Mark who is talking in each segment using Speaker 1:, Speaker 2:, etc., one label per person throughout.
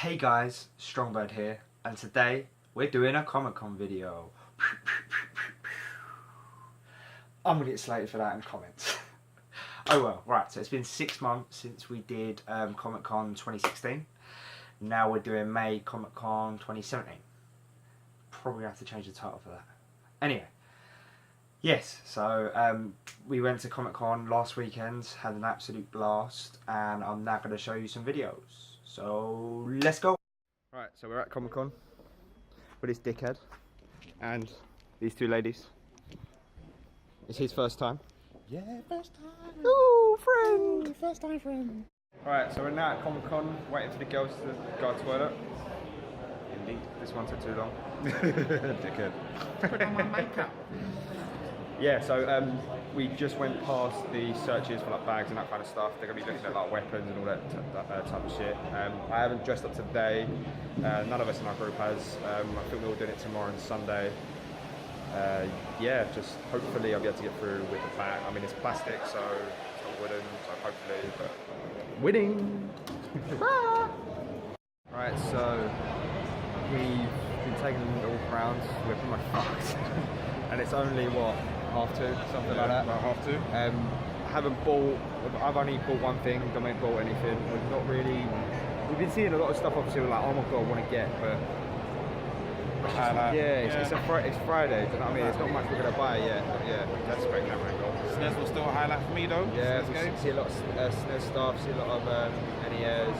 Speaker 1: Hey guys, Strongbird here, and today we're doing a Comic Con video. I'm gonna get slated for that in comments. Oh well, right, so it's been 6 months since we did Comic Con 2016. Now we're doing May Comic Con 2017. Probably have to change the title for that. Anyway, yes, so we went to Comic Con last weekend, had an absolute blast, and I'm now going to show you some videos. So let's go. Right, so we're at Comic Con with this dickhead and these two ladies. It's his first time.
Speaker 2: Yeah, first time.
Speaker 1: Ooh, friend.
Speaker 2: Ooh, first time friend.
Speaker 1: Alright, so we're now at Comic Con waiting for the girls to go to the toilet. Indeed, this one took too long.
Speaker 2: Dickhead. Put on my makeup.
Speaker 1: Yeah, so we just went past the searches for like bags and that kind of stuff. They're gonna be looking at like weapons and all that type of shit. I haven't dressed up today. None of us in our group has. I think we're all doing it tomorrow and Sunday. Yeah, just hopefully I'll be able to get through with the bag. I mean, it's plastic, so it's not wooden, so hopefully, but winning! Right, so we've been taking a walk around. We're pretty much fucked. And it's only, what, 2:30, something like that?
Speaker 2: About 2:30.
Speaker 1: I've only bought one thing, don't ain't bought anything. We've been seeing a lot of stuff, obviously, we're like, oh my god, I want to get, but it's Friday, do you know what I mean? It's not much we're going to buy yet, but yeah, that's great camera angle.
Speaker 2: SNES was still a highlight for me though.
Speaker 1: Yeah, see a lot of SNES stuff, see a lot of NES,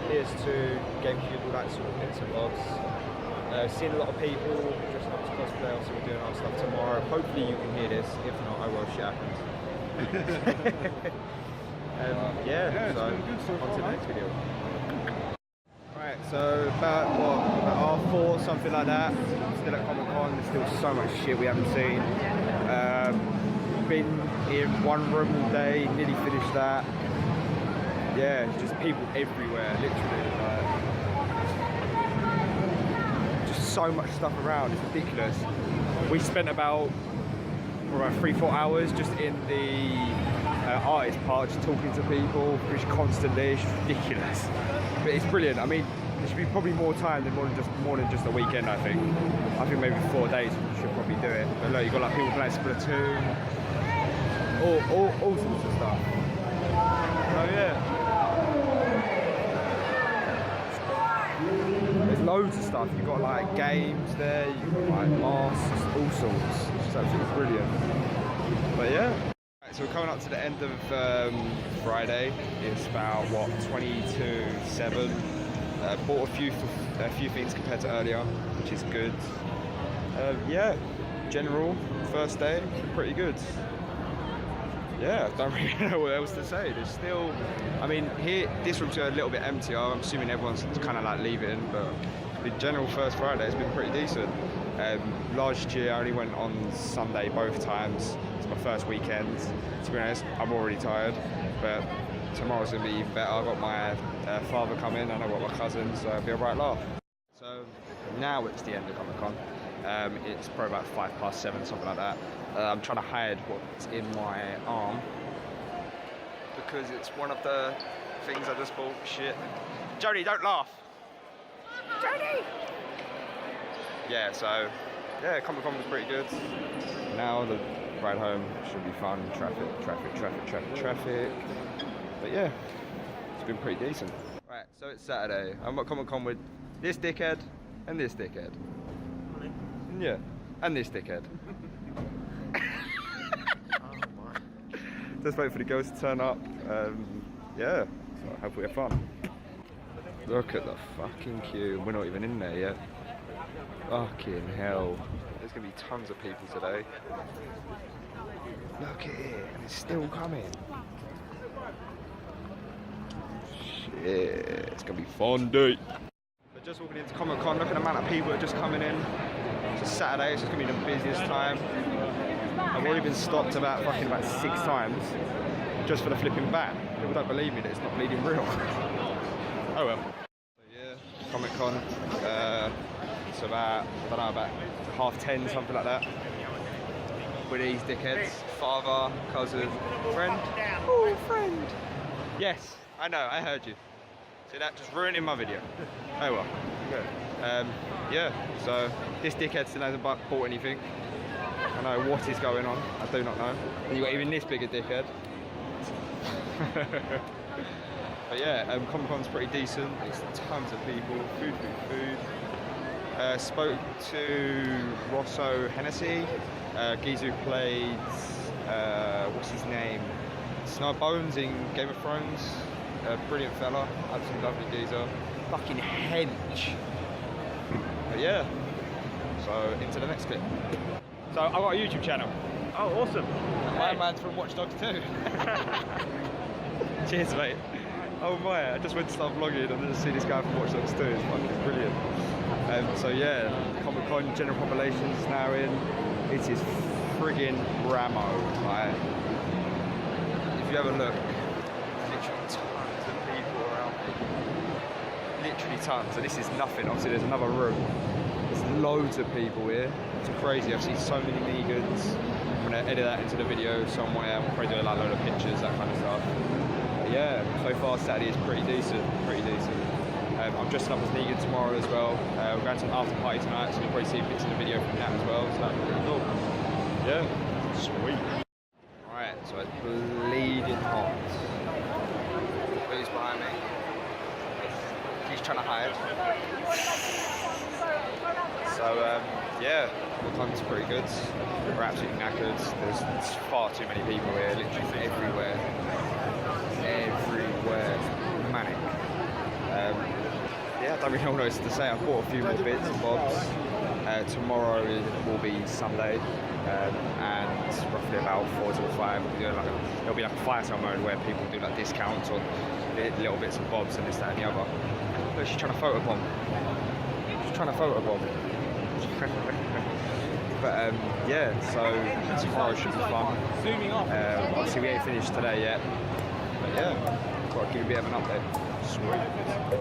Speaker 1: PS2, GameCube, all that sort of bits and bobs. Seeing a lot of people dressing up as cosplay, obviously we're doing our stuff tomorrow. Hopefully you can hear this, if not, oh well, shit happens. So on to the next video. Right, so about R4, something like that. Still at Comic Con, there's still so much shit we haven't seen. Been in one room all day, nearly finished that. Yeah, just people everywhere, literally. Just so much stuff around, it's ridiculous. We spent about 3-4 hours just in the artist part, just talking to people, just constantly. It's ridiculous. But it's brilliant. I mean, there should be probably more time than more than just a weekend, I think. I think maybe 4 days we should probably do it. But look, you've got like people playing Splatoon, all sorts of stuff. Oh yeah. There's loads of stuff. You've got like games there, you've got like masks, all sorts. It's just absolutely brilliant. But yeah. So we're coming up to the end of Friday. It's about what, 22:07. Bought a few things compared to earlier, which is good. Yeah, general first day, pretty good. Yeah, I don't really know what else to say. There's still, I mean, here this room's a little bit emptier. I'm assuming everyone's kind of like leaving, but the general first Friday has been pretty decent. Last year I only went on Sunday both times. It's my first weekend. To be honest, I'm already tired, but tomorrow's gonna be even better. I've got my father coming and I've got my cousins, so it'll be a right laugh. So now it's the end of Comic Con. It's probably about 7:05, something like that. I'm trying to hide what's in my arm because it's one of the things I just bought. Shit. Jodie, don't laugh. Jodie! Yeah, so, yeah, Comic Con was pretty good. Now the ride home should be fun. Traffic. But yeah, it's been pretty decent. Right, so it's Saturday. I'm at Comic Con with this dickhead and this dickhead. Yeah, and this dickhead. Just wait for the girls to turn up. Yeah, so hopefully have fun. Look at the fucking queue. We're not even in there yet. Fucking hell. There's gonna be tons of people today. Look at it, and it's still coming. Shit, it's gonna be fun, dude. We're just walking into Comic Con. Look at the amount of people that are just coming in. It's a Saturday, so it's gonna be the busiest time. I've already been stopped about 6 times just for the flipping bat. People don't believe me that it's not bleeding real. Oh well. So yeah, Comic Con. It's about, I don't know, about 10:30, something like that. With these dickheads. Father, cousin, friend. Oh, friend. Yes, I know, I heard you. See that? Just ruining my video. Oh well. Good. Yeah, so this dickhead still hasn't bought anything. I know what is going on. I do not know. And you got even this bigger dickhead. But yeah, Comic-Con's pretty decent. There's tons of people. Food. Spoke to Rosso Hennessy. Gizu played, what's his name? Snowbones in Game of Thrones. Brilliant fella. Absolutely lovely geezer. Fucking hench. But yeah. So into the next clip. So I've got a YouTube channel.
Speaker 2: Oh, awesome.
Speaker 1: My man's from Watch Dogs 2. Cheers, mate. Oh my, I just went to start vlogging and I just see this guy from Watch Dogs 2. It's fucking brilliant. So yeah, Comic-Con general population is now in. It is friggin' Ramo. Like, if you have a look, literally tons of people around me. Literally tons. And this is nothing. Obviously, there's another room. There's loads of people here. It's crazy. I've seen so many Negans. I'm gonna edit that into the video somewhere. I'm probably doing like a load of pictures, that kind of stuff. But yeah, so far Saturday is pretty decent. I'm dressing up as Negan tomorrow as well. We're going to an after party tonight, so you'll probably see bits of the video from that as well. So that'll be pretty cool. Yeah, sweet. Alright, so it's bleeding hot. Who's behind me? He's trying to hide. So yeah, the time's pretty good. We're absolutely knackered. There's far too many people here, literally everywhere. Manic. Yeah, I don't really know what else to say. I bought a few more bits and bobs. Tomorrow will be Sunday, and roughly about 4 till 5 there'll be like a fire sale mode where people do like discounts on little bits and bobs and this, that and the other. But she's trying to photobomb. But yeah, so tomorrow should be fun. Obviously we ain't finished today yet. But yeah, got to give you a bit of an update. Sweet.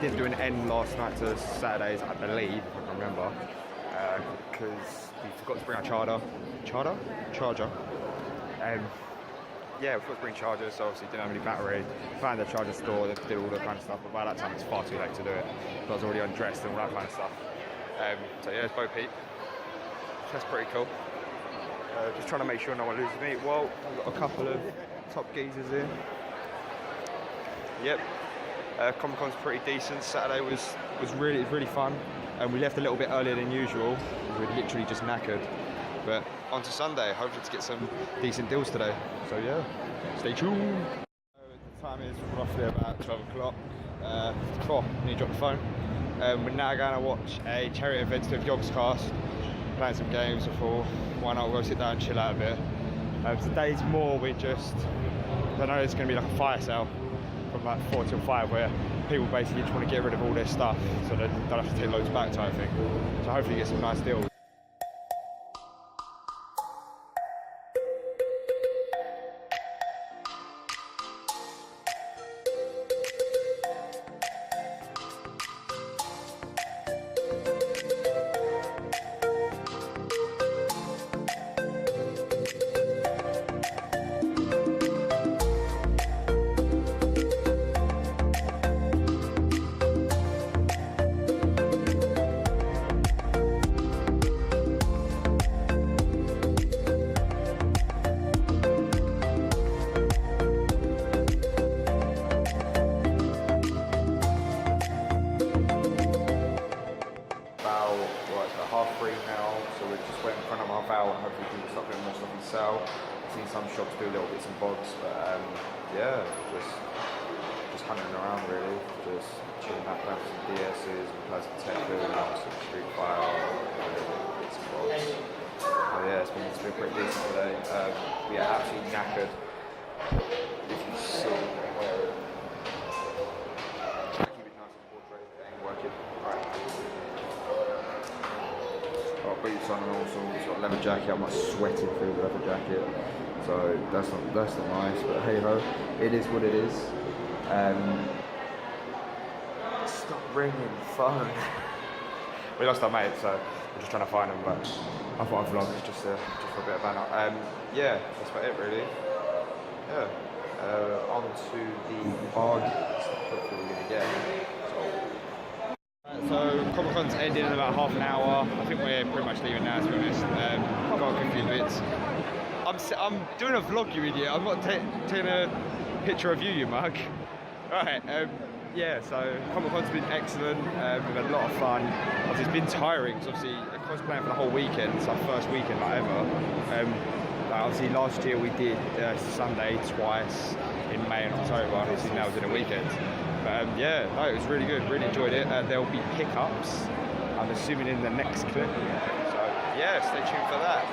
Speaker 1: Didn't do an end last night to Saturdays, I believe, if I can remember, because we forgot to bring our charger. Yeah, we forgot to bring chargers, so obviously didn't have any battery. Found the charger store, they did all that kind of stuff, but by that time it's far too late to do it. I was already undressed and all that kind of stuff. So yeah, it's Bo Peep. That's pretty cool. Just trying to make sure no one loses me. Well, I've got a couple of top geezers here. Yep. Comic-Con's pretty decent. Saturday was really fun, and we left a little bit earlier than usual. We were literally just knackered. But on to Sunday, hopefully to get some decent deals today. So yeah, stay tuned. The time is roughly about 12 o'clock. Before you drop the phone. We're now going to watch a charity event with Yogscast, playing some games before. Why not? We'll go sit down and chill out a bit. Today's more I know there's going to be like a fire sale from like 4 till 5 where people basically just want to get rid of all their stuff so they don't have to take loads back type thing. So hopefully get some nice deals. Sell. I've seen some shops do little bits and bobs, but yeah, just hunting around really, just chilling out, playing some DS's, playing some Tekken, some Street Fighter, bits and bobs. Oh yeah, it's been pretty decent today. We are absolutely knackered. If you see where try to keep it nice and portrait, it ain't working. Got boots on and all sorts, got a leather jacket, I'm like sweating through the leather jacket, so that's not nice, but hey ho, it is what it is. Stop ringing the phone. We lost our mate, so we're just trying to find him, but I thought I'd vlog just for a bit of banter. Yeah, that's about it really. Yeah, on to the bargains that hopefully we're going to get. So Comic-Con's ending in about half an hour. I think we're pretty much leaving now, to be honest. Got a few bits. I'm doing a vlog, you idiot. I'm not taking a picture of you mug. Right, yeah, so Comic-Con's been excellent. We've had a lot of fun. Obviously, it's been tiring, because obviously cosplaying for the whole weekend. It's our first weekend like ever. Obviously last year we did Sunday twice in May and October. Obviously now we're doing a weekend. But yeah, no, it was really good, really enjoyed it. There'll be pickups, I'm assuming, in the next clip. So yeah, stay tuned for that.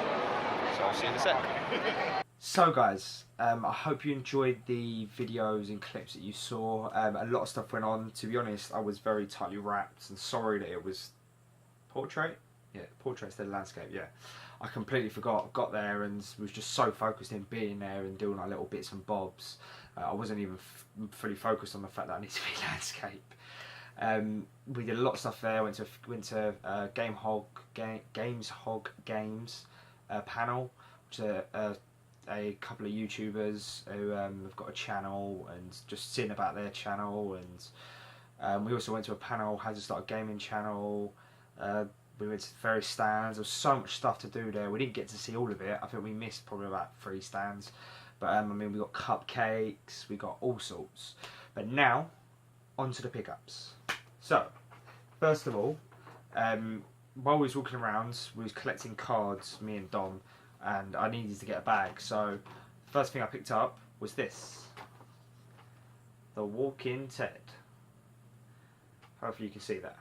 Speaker 1: So I'll see you in a sec. So guys, I hope you enjoyed the videos and clips that you saw. A lot of stuff went on. To be honest, I was very tightly wrapped and sorry that it was portrait. Yeah, portrait instead of landscape, yeah. I completely forgot, got there and was just so focused in being there and doing like little bits and bobs. I wasn't even fully focused on the fact that I need to be landscape. We did a lot of stuff there. Went to Games Hog Games panel, which is a couple of YouTubers who have got a channel and just seeing about their channel. And we also went to a panel, how to start a gaming channel. We went to various stands. There was so much stuff to do there. We didn't get to see all of it. I think we missed probably about 3 stands. But I mean, we got cupcakes, we got all sorts. But now, on to the pickups. So, first of all, while we was walking around, we was collecting cards, me and Dom, and I needed to get a bag. So, the first thing I picked up was this. The Walking Ted. Hopefully you can see that.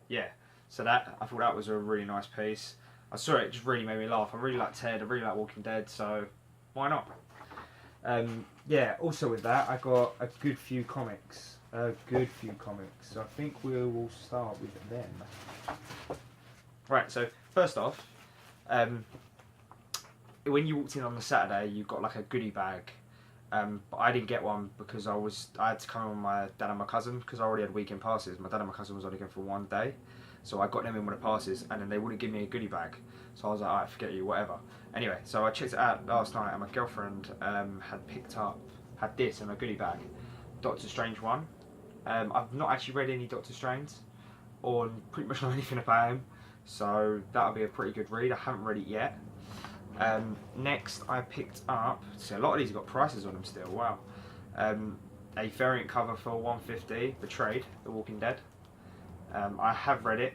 Speaker 1: Yeah, so that, I thought that was a really nice piece. I saw it, just really made me laugh. I really like Ted, I really like Walking Dead, so why not? Yeah, also with that, I got a good few comics. So I think we will start with them. Right, so first off, when you walked in on the Saturday, you got like a goodie bag. But I didn't get one because I had to come with my dad and my cousin because I already had weekend passes. My dad and my cousin was only going for 1 day. So I got them in one of the passes and then they wouldn't give me a goodie bag. So I was like, alright, forget you, whatever. Anyway, so I checked it out last night and my girlfriend had this in a goodie bag. Doctor Strange one. I've not actually read any Doctor Strange or pretty much know anything about him. So that'll be a pretty good read. I haven't read it yet. Next I picked up, see a lot of these have got prices on them still, wow. A variant cover for 150, Betrayed, The Walking Dead. I have read it.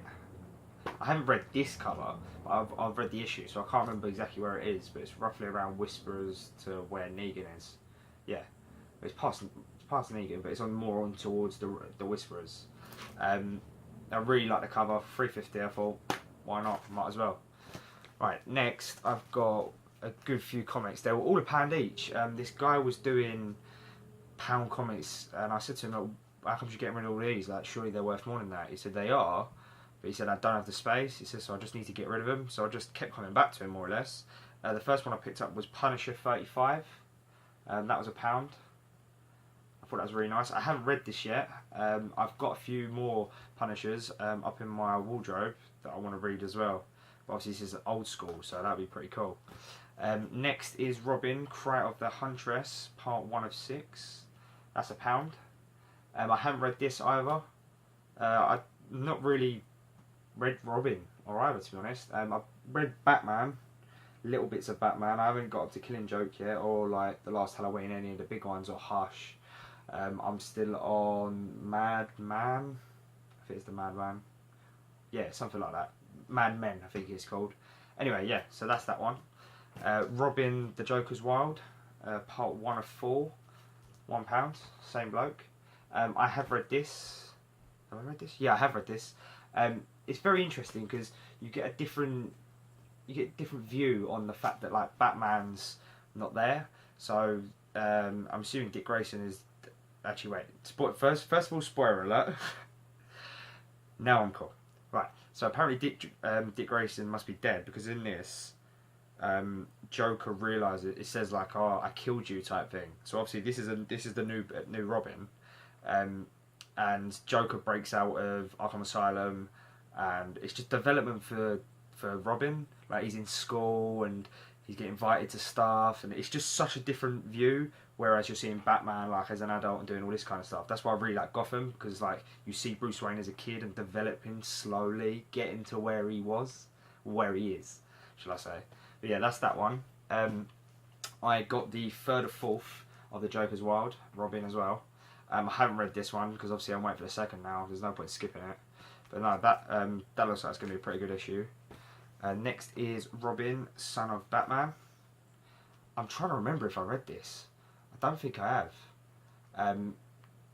Speaker 3: I haven't read this cover, but I've read the issue, so I can't remember exactly where it is, but it's roughly around Whisperers to where Negan is. Yeah, it's past Negan, but it's more on towards the Whisperers. I really like the cover, $3.50. I thought, why not? Might as well. Right, next I've got a good few comics. They were all £1 each. This guy was doing pound comics, and I said to him, "Oh, how come you're getting rid of all these? Like, surely they're worth more than that." He said, "They are," but he said, "I don't have the space." He said, "So I just need to get rid of them." So I just kept coming back to him, more or less. The first one I picked up was Punisher 35. That was £1. I thought that was really nice. I haven't read this yet. I've got a few more Punishers up in my wardrobe that I want to read as well. But obviously this is old school, so that'd be pretty cool. Next is Robin, Cry of the Huntress, part 1 of 6. That's £1. I haven't read this either. I've not really read Robin or either, to be honest. I've read Batman, little bits of Batman. I haven't got up to Killing Joke yet, or like The Last Halloween, any of the big ones, or Hush. I'm still on Madman. I think it's the Madman. Yeah, something like that. Mad Men, I think it's called. Anyway, yeah, so that's that one. Robin, The Joker's Wild, part 1 of 4, £1, same bloke. I have read this. Have I read this? Yeah, I have read this. It's very interesting because you get a different view on the fact that like Batman's not there. So I'm assuming Dick Grayson is actually first of all, spoiler alert. Now I'm cool. Right. So apparently Dick Grayson must be dead because in this Joker realizes it says like, "Oh, I killed you" type thing. So obviously this is the new Robin, and Joker breaks out of Arkham Asylum, and it's just development for Robin. Like he's in school and he's getting invited to stuff, and it's just such a different view. Whereas you're seeing Batman like as an adult and doing all this kind of stuff. That's why I really like Gotham, because like you see Bruce Wayne as a kid and developing slowly, getting to where he is, shall I say? But yeah, that's that one. I got the 3rd or 4th of the Joker's Wild, Robin as well. I haven't read this one because obviously I'm waiting for the second now. There's no point skipping it. But no, that looks like it's going to be a pretty good issue. Next is Robin, Son of Batman. I'm trying to remember if I read this. I don't think I have.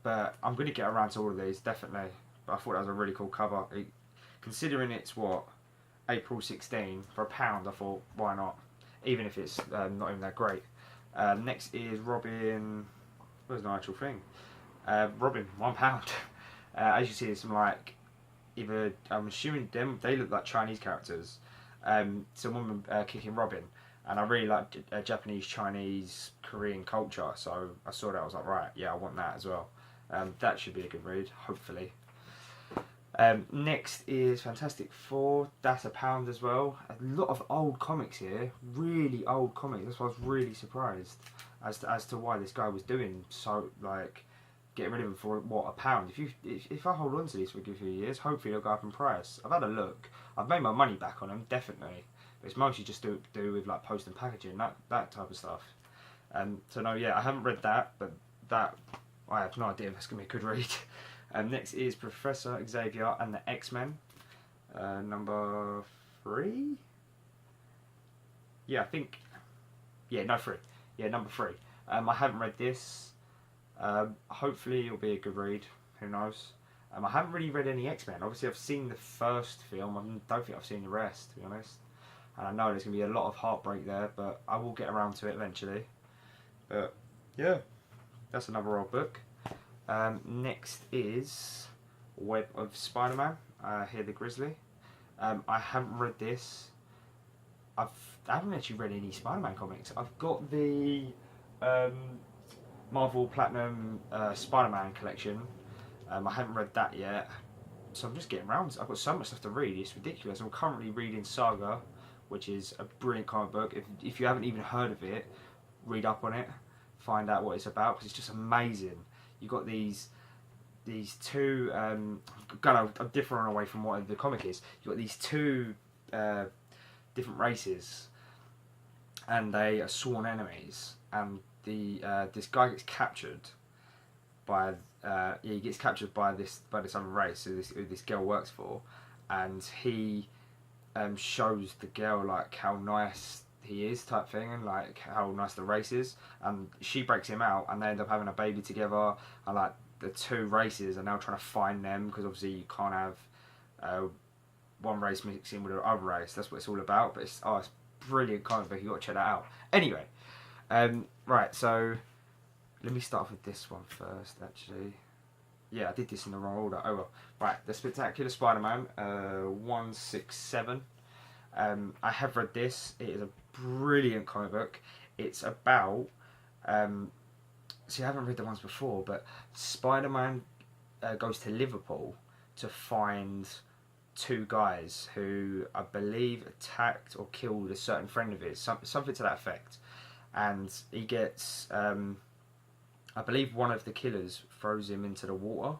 Speaker 3: But I'm going to get around to all of these, definitely. But I thought that was a really cool cover. Considering it's, April 16, for £1, I thought, why not? Even if it's not even that great. Next is Robin... Where's the actual thing? Robin, £1. As you see, there's some, like... Either... I'm assuming they look like Chinese characters. Some woman kicking Robin. And I really like Japanese, Chinese, Korean culture, so I saw that, I was like, right, yeah, I want that as well. That should be a good read, hopefully. Next is Fantastic Four, that's £1 as well. A lot of old comics here, really old comics, that's why I was really surprised as to why this guy was doing so, like, getting rid of them for, £1? If I hold on to these for a good few years, hopefully they'll go up in price. I've had a look, I've made my money back on them, definitely. It's mostly just to do with like post and packaging, that type of stuff. So no, yeah, I haven't read that, but that I have no idea if that's gonna be a good read. Next is Professor Xavier and the X-Men, number 3. Yeah, I think. Yeah, no 3. Yeah, number 3. I haven't read this. Hopefully it'll be a good read. Who knows? I haven't really read any X-Men. Obviously, I've seen the first film. I don't think I've seen the rest, to be honest. And I know there's going to be a lot of heartbreak there, but I will get around to it eventually. But, yeah, that's another old book. Next is Web of Spider-Man, Here the Grizzly. I haven't read this. I haven't actually read any Spider-Man comics. I've got the Marvel Platinum Spider-Man collection. I haven't read that yet. So I'm just getting around. I've got so much stuff to read, it's ridiculous. I'm currently reading Saga, which is a brilliant comic book. If you haven't even heard of it, read up on it, find out what it's about, because it's just amazing. You've got these two, I'm differing away from what the comic is. You've got these two different races, and they are sworn enemies, and this guy gets captured by, he gets captured by this other race who this girl works for, and he shows the girl like how nice he is, type thing, and like how nice the race is, and she breaks him out, and they end up having a baby together, and like the two races are now trying to find them, because obviously you can't have one race mixing with the other race. That's what it's all about. But it's brilliant comic book. You got to check that out. Anyway, right. So let me start off with this one first. Actually, yeah, I did this in the wrong order. Oh well. Right, the Spectacular Spider-Man 167. I have read this. It is a brilliant comic book. It's about see, I haven't read the ones before, but Spider-Man goes to Liverpool to find two guys who I believe attacked or killed a certain friend of his, something to that effect, and he gets I believe one of the killers throws him into the water,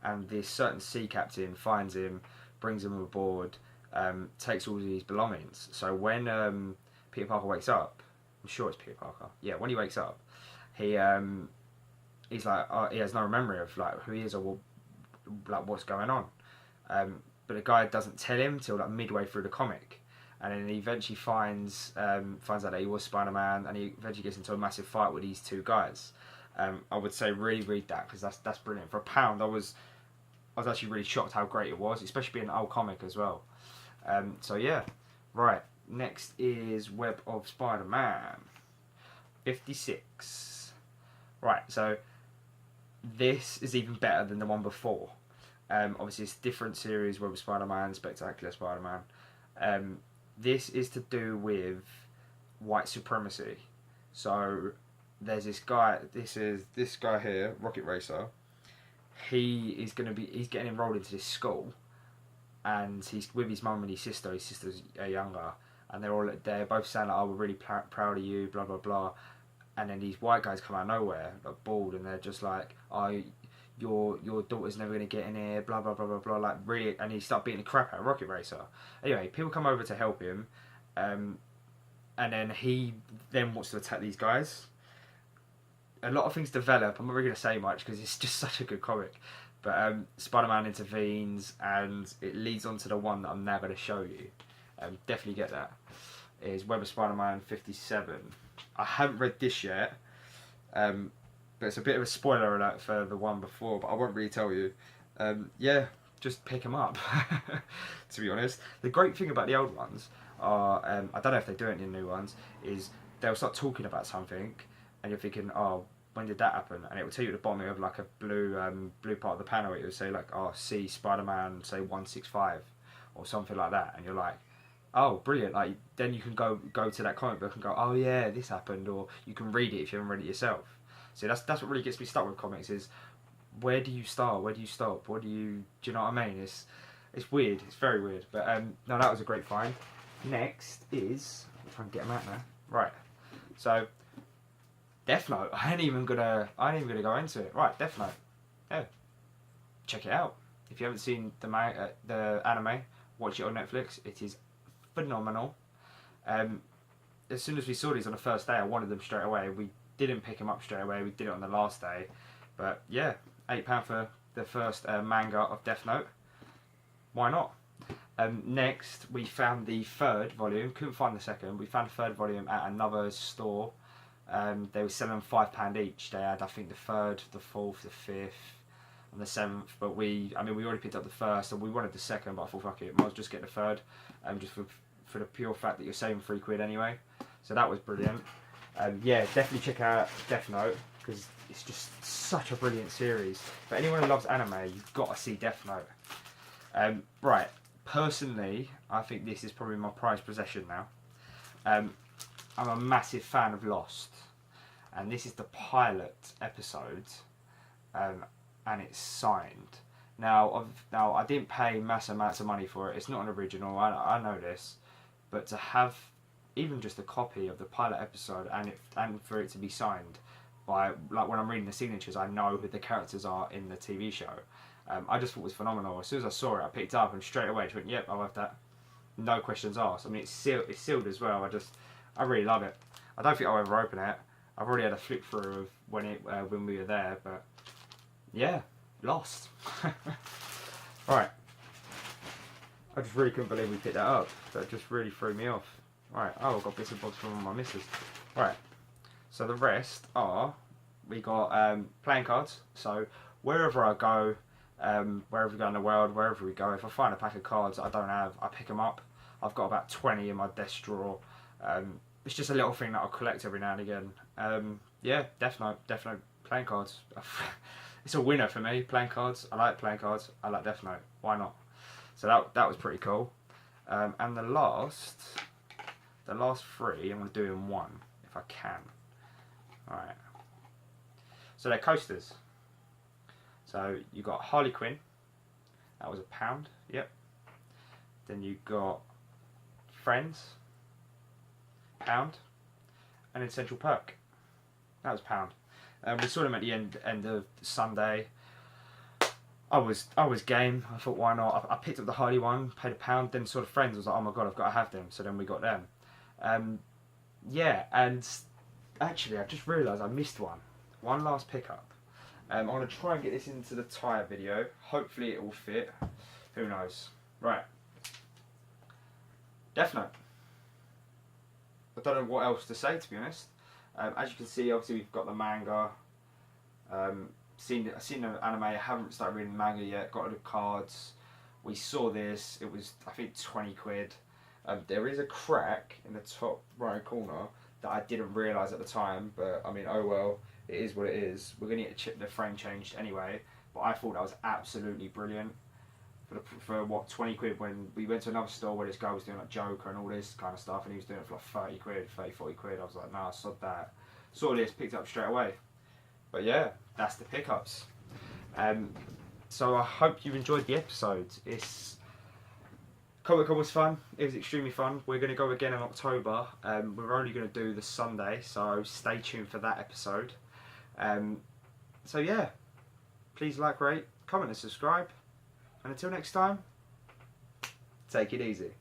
Speaker 3: and this certain sea captain finds him, brings him aboard, takes all of his belongings. So when Peter Parker wakes up, I'm sure it's Peter Parker, yeah, when he wakes up, he's like, he has no memory of like who he is or like what's going on. But the guy doesn't tell him till like midway through the comic, and then he eventually finds out that he was Spider-Man, and he eventually gets into a massive fight with these two guys. I would say really read that, because that's brilliant. For £1, I was actually really shocked how great it was, especially being an old comic as well. So yeah, right. Next is Web of Spider-Man 56. Right, so this is even better than the one before. Obviously, it's a different series, Web of Spider-Man, Spectacular Spider-Man. This is to do with white supremacy. So there's this guy. This guy here, Rocket Racer. He's getting enrolled into this school, and he's with his mum and his sister. His sister's younger, and they're both saying like, "Oh, we're really proud of you," blah blah blah. And then these white guys come out of nowhere, like bald, and they're just like, "Oh, your daughter's never going to get in here," blah blah blah blah blah, like really, and he start beating the crap out of Rocket Racer. Anyway, people come over to help him, and then he then wants to attack these guys. A lot of things develop. I'm not really going to say much because it's just such a good comic, but Spider-Man intervenes, and it leads on to the one that I'm now going to show you. Definitely get that. Is Web of Spider-Man 57. I haven't read this yet. But it's a bit of a spoiler alert for the one before, but I won't really tell you. Yeah, just pick them up, to be honest. The great thing about the old ones are, I don't know if they do it in the new ones, is they'll start talking about something, and you're thinking, oh, when did that happen? And it will tell you at the bottom of like a blue part of the panel, it will say like, oh, see Spider-Man, say 165, or something like that, and you're like, oh, brilliant. Like, then you can go to that comic book and go, oh yeah, this happened, or you can read it if you haven't read it yourself. So that's what really gets me stuck with comics, is where do you start? Where do you stop? Do you know what I mean? It's weird. It's very weird. But no, that was a great find. Next is, I'm trying to get them out now. Right. So Death Note. I ain't even gonna go into it. Right, Death Note. Yeah. Check it out. If you haven't seen the anime, watch it on Netflix. It is phenomenal. As soon as we saw these on the first day, I wanted them straight away. We didn't pick them up straight away. We did it on the last day. But yeah, £8 for the first manga of Death Note. Why not? Next, we found the third volume. Couldn't find the second. We found the third volume at another store. They were selling £5 each. They had, I think, the third, the fourth, the fifth, and the seventh. But we already picked up the first, and we wanted the second. But I thought, fuck it, might as well just get the third, just for the pure fact that you're saving £3 anyway. So that was brilliant. Yeah, definitely check out Death Note, because it's just such a brilliant series. For anyone who loves anime, you've got to see Death Note. Right, personally, I think this is probably my prized possession now. I'm a massive fan of Lost, and this is the pilot episode, and it's signed. Now I didn't pay massive amounts of money for it. It's not an original. I know this, but to have even just a copy of the pilot episode and for it to be signed by, like, when I'm reading the signatures, I know who the characters are in the TV show. I just thought it was phenomenal. As soon as I saw it, I picked it up and straight away just went, yep, I'll have that. No questions asked. I mean, it's sealed as well. I really love it. I don't think I'll ever open it. I've already had a flick through of when we were there, but yeah, Lost. Right. I just really couldn't believe we picked that up. That just really threw me off. Right, oh, I've got bits and bobs from my missus. Right, so the rest are, we got playing cards. So wherever I go, wherever we go in the world, wherever we go, if I find a pack of cards I don't have, I pick them up. I've got about 20 in my desk drawer. It's just a little thing that I'll collect every now and again. Yeah, Death Note playing cards. It's a winner for me, playing cards. I like playing cards. I like Death Note. Why not? So that was pretty cool. And the last three I'm going to do in one, if I can. Alright. So they're coasters. So you got Harley Quinn. That was £1. Yep. Then you got Friends. £1. And then Central Perk. That was £1. We saw them at the end of Sunday. I was game. I thought, why not? I picked up the Harley one, paid £1. Then saw the Friends. I was like, oh my god, I've got to have them. So then we got them. Yeah, and actually I just realised I missed one. One last pickup. I'm going to try and get this into the tyre video. Hopefully it will fit. Who knows? Right. Death Note. I don't know what else to say, to be honest. As you can see, obviously we've got the manga. Seen the anime. I haven't started reading the manga yet. Got the cards. We saw this. It was, I think, 20 quid. There is a crack in the top right corner that I didn't realise at the time. But I mean, oh well. It is what it is. We're going to get the frame changed anyway. But I thought that was absolutely brilliant. For what, 20 quid, when we went to another store where this guy was doing like Joker and all this kind of stuff, and he was doing it for like 30 quid, 40 quid. I was like, nah, I sod that. Saw this, picked it up straight away. But yeah, that's the pickups. So I hope you enjoyed the episode. Comic Con was fun. It was extremely fun. We're going to go again in October. We're only going to do the Sunday, so stay tuned for that episode. So yeah, please like, rate, comment and subscribe. And until next time, take it easy.